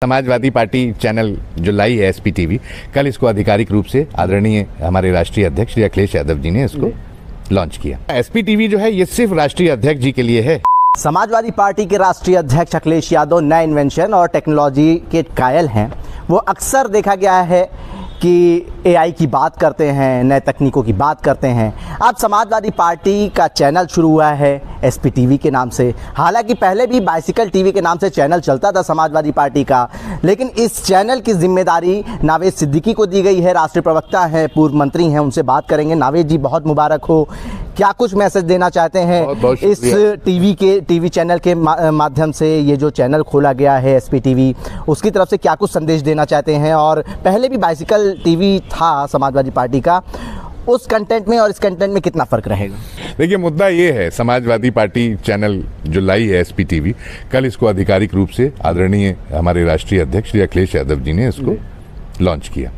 Samajwadi party channel जो लाई है SP TV, कल इसको आधिकारिक रूप से आदरणीय हमारे राष्ट्रीय अध्यक्ष श्री अखिलेश यादव जी ने इसको लॉन्च किया। एसपी टीवी जो है ये सिर्फ राष्ट्रीय अध्यक्ष जी के लिए है। समाजवादी पार्टी के राष्ट्रीय अध्यक्ष अखिलेश यादव नए इन्वेंशन और टेक्नोलॉजी के कायल हैं। वो अक्सर देखा गया है कि एआई की बात करते हैं, नए तकनीकों की बात करते हैं। अब समाजवादी पार्टी का चैनल शुरू हुआ है एसपी टीवी के नाम से। हालांकि पहले भी बाइसिकल टीवी के नाम से चैनल चलता था समाजवादी पार्टी का, लेकिन इस चैनल की जिम्मेदारी नावेद सिद्दीकी को दी गई है। राष्ट्रीय प्रवक्ता हैं, पूर्व मंत्री हैं, उनसे बात करेंगे। नावेद जी, बहुत मुबारक हो। क्या कुछ मैसेज देना चाहते हैं इस टीवी चैनल के माध्यम से? ये जो चैनल खोला गया है एसपी टीवी, उसकी तरफ से क्या कुछ संदेश देना चाहते हैं? और पहले भी बाइसिकल टीवी था समाजवादी पार्टी का, उस कंटेंट में और इस कंटेंट में कितना फर्क रहेगा? देखिए, मुद्दा ये है, समाजवादी पार्टी चैनल जो लाई है एसपी टीवी, कल इसको आधिकारिक रूप से आदरणीय हमारे राष्ट्रीय अध्यक्ष श्री अखिलेश यादव जी ने इसको लॉन्च किया।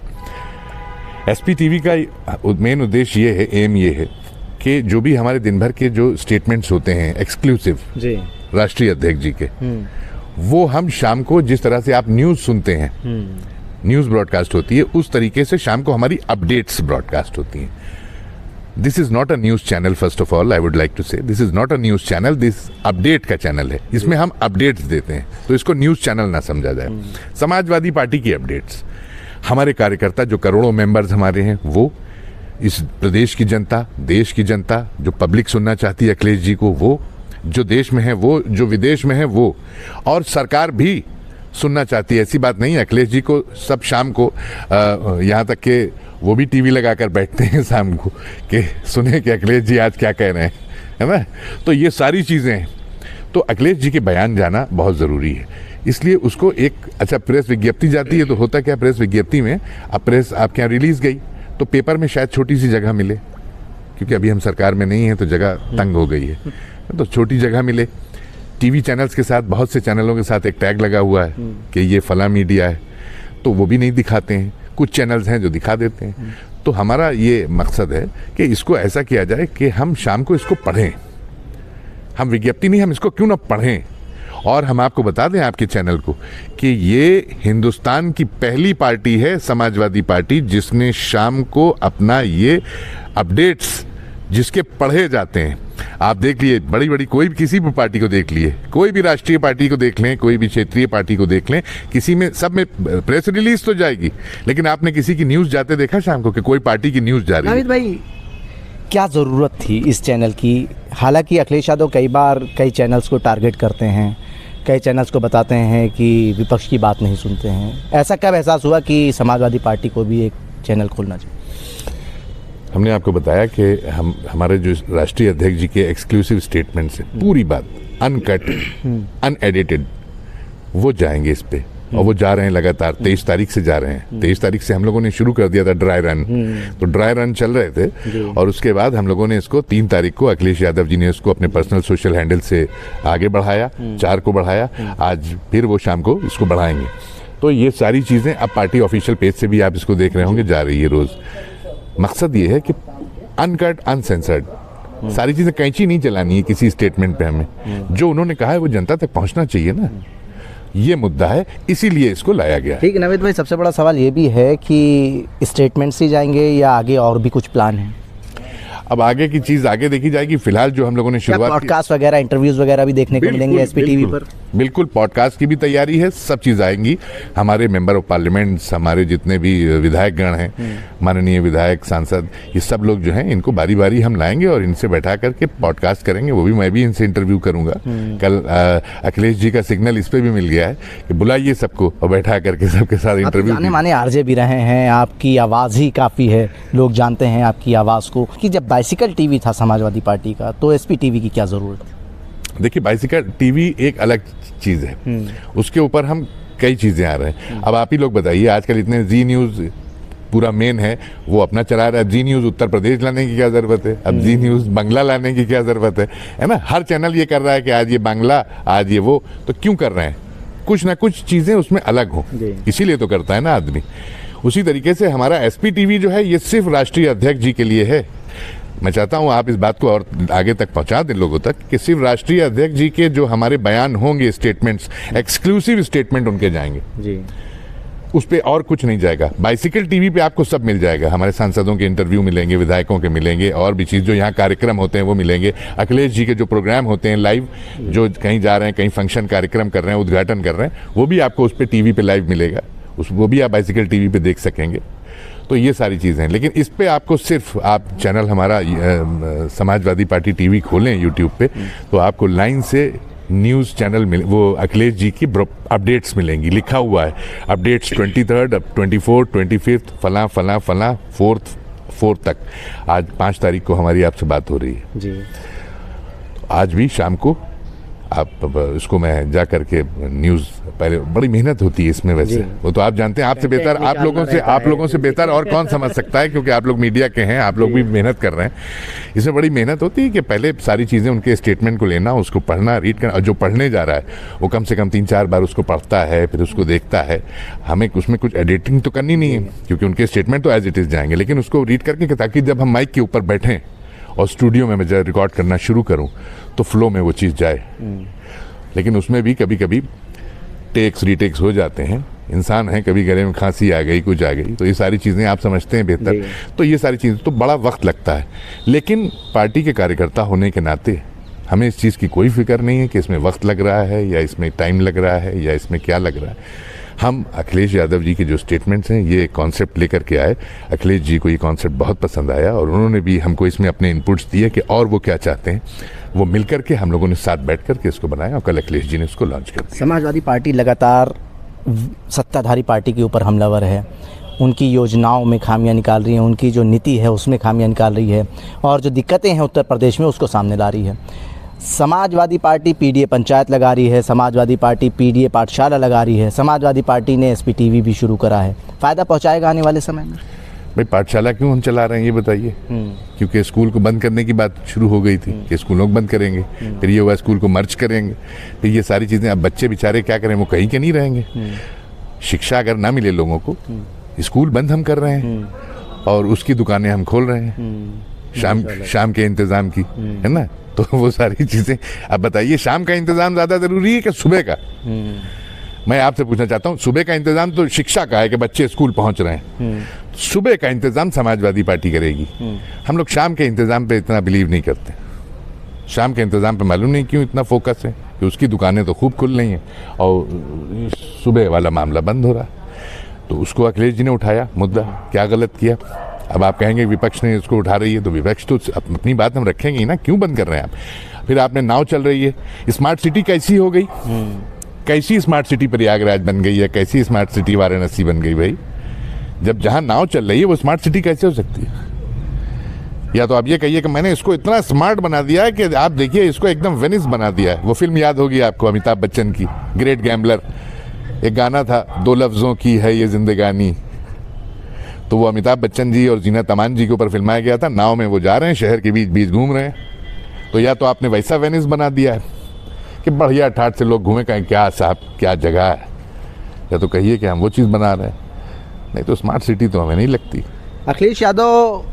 एसपी टीवी का मेन उद्देश्य ये है, एम ये है कि जो भी हमारे दिन भर के जो स्टेटमेंट्स होते हैं एक्सक्लूसिव राष्ट्रीय अध्यक्ष जी के, वो हम शाम को जिस तरह से आप न्यूज़ सुनते हैं, न्यूज़ ब्रॉडकास्ट होती है, उस तरीके से शाम को हमारी अपडेट्स ब्रॉडकास्ट होती हैं। This is not a news channel, first of all I would like to say, this is not a news channel, this update का चैनल है। इसमें हम अपडेट्स देते हैं, तो इसको न्यूज़ चैनल ना समझा जाए। समाजवादी पार्टी की अपडेट्स, हमारे कार्यकर्ता जो करोड़ों मेंबर्स हमारे हैं, वो इस प्रदेश की जनता, देश की जनता, जो पब्लिक सुनना चाहती है अखिलेश जी को, वो जो देश में है, वो जो विदेश में है, वो और सरकार भी सुनना चाहती है। ऐसी बात नहीं है, अखिलेश जी को सब शाम को यहाँ तक के वो भी टीवी लगाकर बैठते हैं शाम को कि सुने कि अखिलेश जी आज क्या कह रहे हैं, है ना। तो ये सारी चीज़ें हैं, तो अखिलेश जी के बयान जाना बहुत ज़रूरी है। इसलिए उसको एक प्रेस विज्ञप्ति जाती है, तो होता क्या, प्रेस विज्ञप्ति में अब प्रेस आपके यहाँ रिलीज़ गई तो पेपर में शायद छोटी सी जगह मिले, क्योंकि अभी हम सरकार में नहीं है तो जगह तंग हो गई है, तो छोटी जगह मिले। टीवी चैनल्स के साथ, बहुत से चैनलों के साथ एक टैग लगा हुआ है कि ये फला मीडिया है, तो वो भी नहीं दिखाते हैं। कुछ चैनल्स हैं जो दिखा देते हैं। तो हमारा ये मकसद है कि इसको ऐसा किया जाए कि हम शाम को इसको पढ़ें। हम विज्ञप्ति नहीं, हम इसको क्यों ना पढ़ें। और हम आपको बता दें आपके चैनल को कि ये हिंदुस्तान की पहली पार्टी है, समाजवादी पार्टी, जिसने शाम को अपना ये अपडेट्स जिसके पढ़े जाते हैं, आप देख लिए, बड़ी बड़ी कोई भी किसी भी पार्टी को देख लिए, कोई भी राष्ट्रीय पार्टी को देख लें, कोई भी क्षेत्रीय पार्टी को देख लें, किसी में सब में प्रेस रिलीज तो जाएगी, लेकिन आपने किसी की न्यूज़ जाते देखा शाम को कि कोई पार्टी की न्यूज़ जा रही है? नावेद भाई, क्या ज़रूरत थी इस चैनल की? हालांकि अखिलेश यादव कई बार कई चैनल्स को टारगेट करते हैं, कई चैनल्स को बताते हैं कि विपक्ष की बात नहीं सुनते हैं। ऐसा कब एहसास हुआ कि समाजवादी पार्टी को भी एक चैनल खोलना चाहिए? हमने आपको बताया कि हमारे जो राष्ट्रीय अध्यक्ष जी के एक्सक्लूसिव स्टेटमेंट्स हैं, पूरी बात अनकट, अनएडिटेड, वो जाएंगे इस पे, और वो जा रहे हैं लगातार। 23 तारीख से जा रहे हैं। 23 तारीख से हम लोगों ने शुरू कर दिया था ड्राई रन, तो ड्राई रन चल रहे थे, और उसके बाद हम लोगों ने इसको 3 तारीख को अखिलेश यादव जी ने इसको अपने पर्सनल सोशल हैंडल से आगे बढ़ाया, 4 को बढ़ाया, आज फिर वो शाम को इसको बढ़ाएंगे। तो ये सारी चीज़ें अब पार्टी ऑफिशियल पेज से भी आप इसको देख रहे होंगे, जा रही है रोज़। मकसद ये है कि अनकट, अनसेंसर्ड, सारी चीज़ें कैंची नहीं चलानी है किसी स्टेटमेंट पे। हमें जो उन्होंने कहा है वो जनता तक पहुंचना चाहिए ना, ये मुद्दा है, इसीलिए इसको लाया गया। ठीक है नावेद भाई, सबसे बड़ा सवाल ये भी है कि स्टेटमेंट्स ही जाएंगे या आगे और भी कुछ प्लान है? अब आगे की चीज आगे देखी जाएगी। फिलहाल जो हम लोगों ने शुरुआत, पॉडकास्ट वगैरह, इंटरव्यूज वगैरह भी देखने को मिलेंगे एसपी टीवी पर? बिल्कुल, पॉडकास्ट की भी तैयारी है, सब चीज़ आएंगी। हमारे मेंबर ऑफ पार्लियामेंट्स, हमारे जितने भी विधायकगण हैं, माननीय विधायक, सांसद, ये सब लोग जो हैं, इनको बारी बारी हम लाएंगे और इनसे बैठा करके पॉडकास्ट करेंगे। वो भी मैं भी इनसे इंटरव्यू करूंगा। कल अखिलेश जी का सिग्नल इस पर भी मिल गया है कि बुलाइए सबको और बैठा करके सबके साथ इंटरव्यू। माने आरजे भी रहे हैं, आपकी आवाज़ ही काफ़ी है, लोग जानते हैं आपकी आवाज़ को। कि जब बाइसिकल टीवी था समाजवादी पार्टी का, तो एसपी टीवी की क्या ज़रूरत है? देखिए, बाइसिकल टीवी एक अलग चीज़ है, उसके ऊपर हम कई चीज़ें आ रहे हैं। अब आप ही लोग बताइए, आजकल इतने जी न्यूज़ पूरा मेन है, वो अपना चला रहा है। जी न्यूज़ उत्तर प्रदेश लाने की क्या ज़रूरत है? अब जी न्यूज़ बांग्ला लाने की क्या ज़रूरत है ना? हर चैनल ये कर रहा है कि आज ये बांग्ला, आज ये वो, तो क्यों कर रहे हैं? कुछ ना कुछ चीज़ें उसमें अलग हो, इसीलिए तो करता है ना आदमी। उसी तरीके से हमारा एसपी टीवी जो है, ये सिर्फ राष्ट्रीय अध्यक्ष जी के लिए है। मैं चाहता हूं आप इस बात को और आगे तक पहुंचा दें लोगों तक कि सिर्फ राष्ट्रीय अध्यक्ष जी के जो हमारे बयान होंगे, स्टेटमेंट्स, एक्सक्लूसिव स्टेटमेंट उनके जाएंगे जी, उस पर और कुछ नहीं जाएगा। बाइसिकल टीवी पे आपको सब मिल जाएगा, हमारे सांसदों के इंटरव्यू मिलेंगे, विधायकों के मिलेंगे, और भी चीज़ जो यहाँ कार्यक्रम होते हैं वो मिलेंगे। अखिलेश जी के जो प्रोग्राम होते हैं लाइव, जो कहीं जा रहे हैं, कहीं फंक्शन कार्यक्रम कर रहे हैं, उद्घाटन कर रहे हैं, वो भी आपको उस पर टीवी पे लाइव मिलेगा, वो भी आप बाइसिकल टीवी पे देख सकेंगे। तो ये सारी चीज़ें हैं। लेकिन इस पे आपको सिर्फ आप चैनल हमारा समाजवादी पार्टी टीवी खोलें यूट्यूब पे, तो आपको लाइन से न्यूज़ चैनल मिले, वो अखिलेश जी की अपडेट्स मिलेंगी, लिखा हुआ है अपडेट्स 23, 24, 25 फलां फलां फलां 4 तक। आज 5 तारीख को हमारी आपसे बात हो रही है जी। आज भी शाम को आप इसको मैं जा करके न्यूज़, पहले बड़ी मेहनत होती है इसमें, वैसे वो तो आप जानते हैं, आपसे बेहतर, आप लोगों से बेहतर और कौन समझ सकता है, क्योंकि आप लोग मीडिया के हैं, आप लोग भी मेहनत कर रहे हैं। इसमें बड़ी मेहनत होती है कि पहले सारी चीज़ें, उनके स्टेटमेंट को लेना, उसको पढ़ना, रीड करना, और जो पढ़ने जा रहा है वो कम से कम 3-4 बार उसको पढ़ता है, फिर उसको देखता है। हमें उसमें कुछ एडिटिंग तो करनी नहीं है, क्योंकि उनके स्टेटमेंट तो एज इट इज़ जाएंगे, लेकिन उसको रीड करके, ताकि जब हम माइक के ऊपर बैठें और स्टूडियो में मैं जब रिकॉर्ड करना शुरू करूँ तो फ्लो में वो चीज़ जाए। लेकिन उसमें भी कभी कभी टेक्स रीटेक्स हो जाते हैं, इंसान है, कभी गले में खांसी आ गई, कुछ आ गई, तो ये सारी चीज़ें आप समझते हैं बेहतर, तो ये सारी चीज़ें तो बड़ा वक्त लगता है। लेकिन पार्टी के कार्यकर्ता होने के नाते हमें इस चीज़ की कोई फिक्र नहीं है कि इसमें वक्त लग रहा है या इसमें टाइम लग रहा है या इसमें क्या लग रहा है। हम अखिलेश यादव जी के जो स्टेटमेंट्स हैं, ये कॉन्सेप्ट लेकर के आए, अखिलेश जी को ये कॉन्सेप्ट बहुत पसंद आया और उन्होंने भी हमको इसमें अपने इनपुट्स दिए कि और वो क्या चाहते हैं, वो मिलकर के हम लोगों ने साथ बैठ कर के इसको बनाया और कल अखिलेश जी ने इसको लॉन्च कर दिया। समाजवादी पार्टी लगातार सत्ताधारी पार्टी के ऊपर हमलावर है, उनकी योजनाओं में खामियां निकाल रही है, उनकी जो नीति है उसमें खामियां निकाल रही है, और जो दिक्कतें हैं उत्तर प्रदेश में उसको सामने ला रही है। समाजवादी पार्टी पीडीए पंचायत लगा रही है, समाजवादी पार्टी पीडीए पाठशाला लगा रही है, समाजवादी पार्टी ने एसपीटीवी भी शुरू करा है। फ़ायदा पहुंचाएगा आने वाले समय में? भाई पाठशाला क्यों हम चला रहे हैं ये बताइए? क्योंकि स्कूल को बंद करने की बात शुरू हो गई थी कि स्कूलों को बंद करेंगे, फिर ये हुआ स्कूल को मर्ज करेंगे, फिर ये सारी चीज़ें। अब बच्चे बेचारे क्या करें, वो कहीं के नहीं रहेंगे। शिक्षा अगर ना मिले लोगों को, स्कूल बंद हम कर रहे हैं और उसकी दुकानें हम खोल रहे हैं शाम के इंतज़ाम की, है ना। तो वो सारी चीज़ें, अब बताइए शाम का इंतज़ाम ज़्यादा ज़रूरी है कि सुबह का? मैं आपसे पूछना चाहता हूँ, सुबह का इंतज़ाम तो शिक्षा का है कि बच्चे स्कूल पहुँच रहे हैं, सुबह का इंतज़ाम समाजवादी पार्टी करेगी। हम लोग शाम के इंतज़ाम पे इतना बिलीव नहीं करते। शाम के इंतज़ाम पे मालूम नहीं क्यों इतना फोकस है कि उसकी दुकानें तो खूब खुल रही हैं और सुबह वाला मामला बंद हो रहा है। तो उसको अखिलेश जी ने उठाया मुद्दा, क्या गलत किया? अब आप कहेंगे विपक्ष ने इसको उठा रही है, तो विपक्ष तो अपनी बात हम रखेंगे ही ना, क्यों बंद कर रहे हैं आप? फिर आपने नाव चल रही है, स्मार्ट सिटी कैसी हो गई? कैसी स्मार्ट सिटी प्रयागराज बन गई है, कैसी स्मार्ट सिटी वाराणसी बन गई? भाई जब जहाँ नाव चल रही है वो स्मार्ट सिटी कैसे हो सकती है? या तो आप ये कहिए कि मैंने इसको इतना स्मार्ट बना दिया है कि आप देखिए इसको एकदम वेनिस बना दिया है। वो फिल्म याद होगी आपको, अमिताभ बच्चन की ग्रेट गैम्बलर, एक गाना था, 2 लफ्ज़ों की है ये जिंदगानी, तो वो अमिताभ बच्चन जी और जीनत अमान जी के ऊपर फिल्माया गया था। नाव में वो जा रहे हैं, शहर के बीच बीच घूम रहे हैं। तो या तो आपने वैसा वेनिस बना दिया है कि बढ़िया ठाठ से लोग घूमे, कहें क्या साहब क्या जगह है, या तो कहिए कि हम वो चीज़ बना रहे हैं। नहीं तो स्मार्ट सिटी तो हमें नहीं लगती। अखिलेश यादव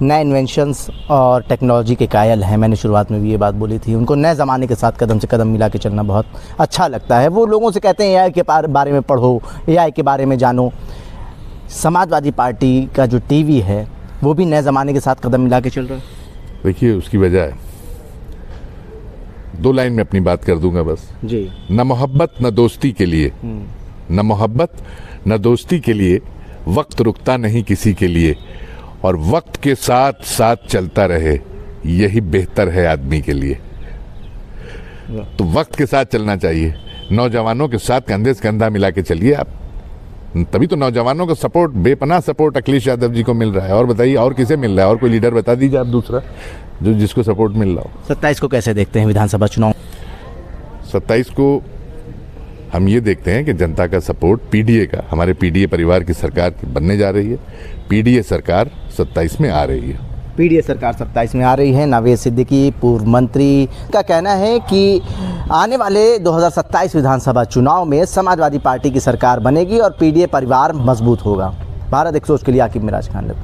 नए इन्वेंशंस और टेक्नोलॉजी के कायल हैं। मैंने शुरुआत में भी ये बात बोली थी, उनको नए ज़माने के साथ कदम से कदम मिला के चलना बहुत अच्छा लगता है। वो लोगों से कहते हैं एआई के बारे में पढ़ो, एआई के बारे में जानो। समाजवादी पार्टी का जो टीवी है वो भी नए ज़माने के साथ कदम मिला के चल रहा है। देखिए उसकी वजह है, 2 लाइन में अपनी बात कर दूंगा बस जी। न मोहब्बत न दोस्ती के लिए, न मोहब्बत न दोस्ती के लिए, वक्त रुकता नहीं किसी के लिए, और वक्त के साथ साथ चलता रहे, यही बेहतर है आदमी के लिए। तो वक्त के साथ चलना चाहिए, नौजवानों के साथ कंधे से कंधा मिला के चलिए आप, तभी तो नौजवानों का सपोर्ट, बेपनाह सपोर्ट अखिलेश यादव जी को मिल रहा है। और बताइए और किसे मिल रहा है? और कोई लीडर बता दीजिए आप दूसरा जो जिसको सपोर्ट मिल रहा हो। 27 को कैसे देखते हैं विधानसभा चुनाव? 27 को हम ये देखते हैं कि जनता का सपोर्ट पीडीए का, हमारे पीडीए परिवार की सरकार बनने जा रही है। पीडीए सरकार 27 में आ रही है। पीडीए सरकार 27 में आ रही है। नावेद सिद्दीकी पूर्व मंत्री का कहना है कि आने वाले 2027 विधानसभा चुनाव में समाजवादी पार्टी की सरकार बनेगी और पीडीए परिवार मजबूत होगा। भारत एक सोच के लिए आकिब मिराज खान।